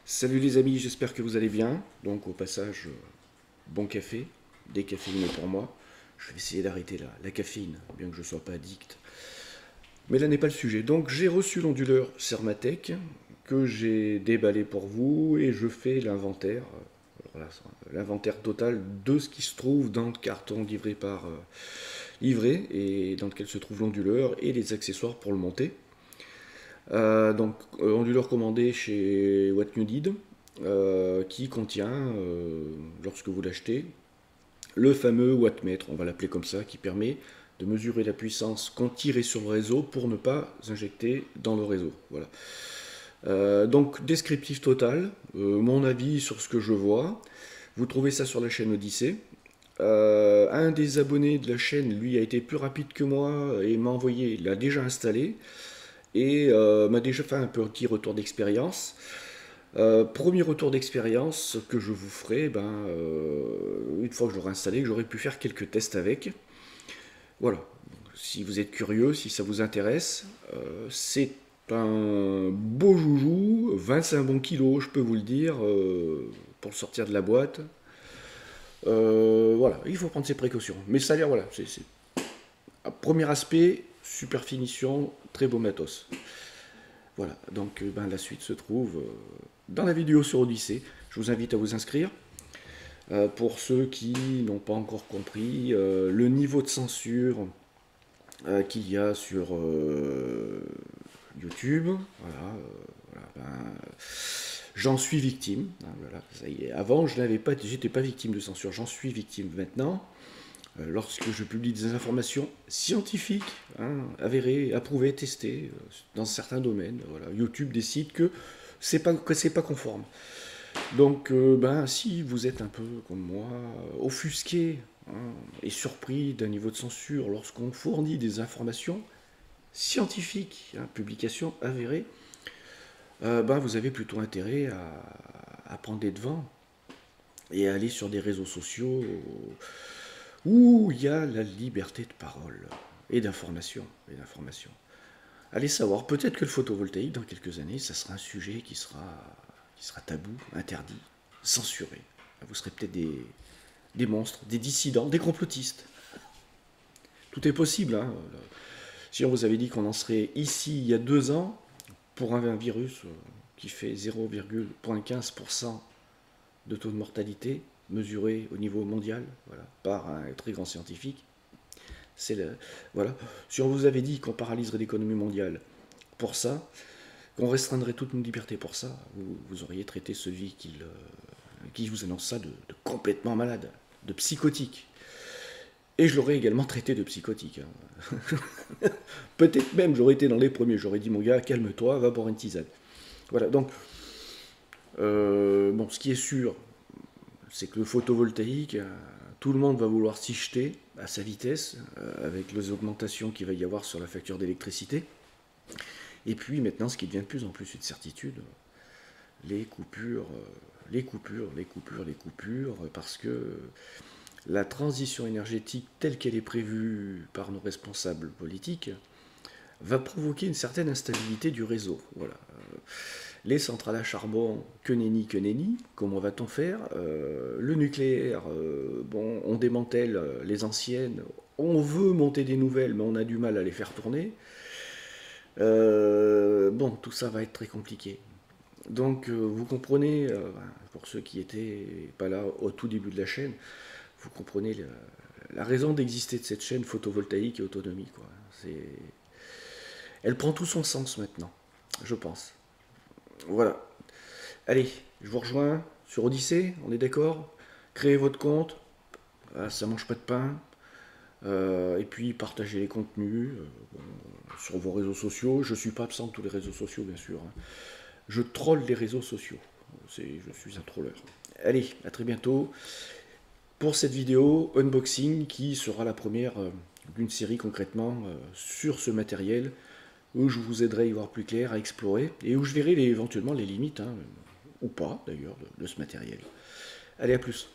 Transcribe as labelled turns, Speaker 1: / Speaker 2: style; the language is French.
Speaker 1: Salut les amis, j'espère que vous allez bien. Donc au passage, bon café, décaféiné pour moi. Je vais essayer d'arrêter la caféine, bien que je ne sois pas addict. Mais là n'est pas le sujet. Donc j'ai reçu l'onduleur Sermatech que j'ai déballé pour vous et je fais l'inventaire. Voilà, l'inventaire total de ce qui se trouve dans le carton livré par livré et dans lequel se trouve l'onduleur et les accessoires pour le monter. Onduleur commandé chez What You Did, qui contient, lorsque vous l'achetez, le fameux wattmètre, on va l'appeler comme ça, qui permet de mesurer la puissance qu'on tire sur le réseau pour ne pas injecter dans le réseau. Voilà. Donc, descriptif total, mon avis sur ce que je vois. Vous trouvez ça sur la chaîne Odyssée. Un des abonnés de la chaîne, lui, a été plus rapide que moi et m'a envoyé, il l'a déjà installé et m'a déjà fait un petit retour d'expérience. Premier retour d'expérience que je vous ferai, une fois que je l'aurai installé, que j'aurai pu faire quelques tests avec. Voilà, si vous êtes curieux, si ça vous intéresse, c'est un beau joujou, 25 bons kilos, je peux vous le dire, pour le sortir de la boîte. Voilà, il faut prendre ses précautions. Mais ça a l'air, voilà, c'est premier aspect, super finition, très beau matos. Voilà, donc la suite se trouve dans la vidéo sur Odyssée. Je vous invite à vous inscrire. Pour ceux qui n'ont pas encore compris, le niveau de censure qu'il y a sur YouTube, j'en suis victime. Voilà, ça y est. Avant, je n'avais pas, j'étais pas victime de censure, j'en suis victime maintenant. Lorsque je publie des informations scientifiques, avérées, approuvées, testées, dans certains domaines, voilà, YouTube décide que c'est pas conforme. Donc, si vous êtes un peu comme moi, offusqué et surpris d'un niveau de censure lorsqu'on fournit des informations scientifiques, publications avérées, vous avez plutôt intérêt à prendre des devants et à aller sur des réseaux sociaux où il y a la liberté de parole et d'information. Allez savoir, peut-être que le photovoltaïque, dans quelques années, ça sera un sujet qui sera tabou, interdit, censuré. Vous serez peut-être des monstres, des dissidents, des complotistes. Tout est possible. Si on vous avait dit qu'on en serait ici il y a 2 ans, pour un virus qui fait 0,15% de taux de mortalité, mesuré au niveau mondial, voilà, par un très grand scientifique. Voilà. Si on vous avait dit qu'on paralyserait l'économie mondiale pour ça, qu'on restreindrait toute nos libertés pour ça, vous auriez traité celui qui vous annonce ça de complètement malade, de psychotique. Et je l'aurais également traité de psychotique. Peut-être même, j'aurais été dans les premiers, j'aurais dit, mon gars, calme-toi, va boire une tisane. Voilà, donc, ce qui est sûr, c'est que le photovoltaïque, tout le monde va vouloir s'y jeter à sa vitesse, avec les augmentations qu'il va y avoir sur la facture d'électricité. Et puis maintenant, ce qui devient de plus en plus une certitude, les coupures, parce que la transition énergétique telle qu'elle est prévue par nos responsables politiques va provoquer une certaine instabilité du réseau. Voilà. Les centrales à charbon, que nenni, comment va-t-on faire? Le nucléaire, on démantèle les anciennes, on veut monter des nouvelles, mais on a du mal à les faire tourner. Tout ça va être très compliqué. Donc, vous comprenez, pour ceux qui n'étaient pas là au tout début de la chaîne, vous comprenez la raison d'exister de cette chaîne photovoltaïque et autonomie, quoi. Elle prend tout son sens maintenant, je pense. Voilà. Allez, je vous rejoins sur Odyssée, on est d'accord? Créez votre compte, ça mange pas de pain. Et puis partagez les contenus sur vos réseaux sociaux. Je ne suis pas absent de tous les réseaux sociaux, bien sûr. Je troll les réseaux sociaux. Je suis un trolleur. Allez, à très bientôt pour cette vidéo unboxing qui sera la première d'une série concrètement sur ce matériel où je vous aiderai à y voir plus clair, à explorer et où je verrai éventuellement les limites, ou pas d'ailleurs, de ce matériel. Allez, à plus.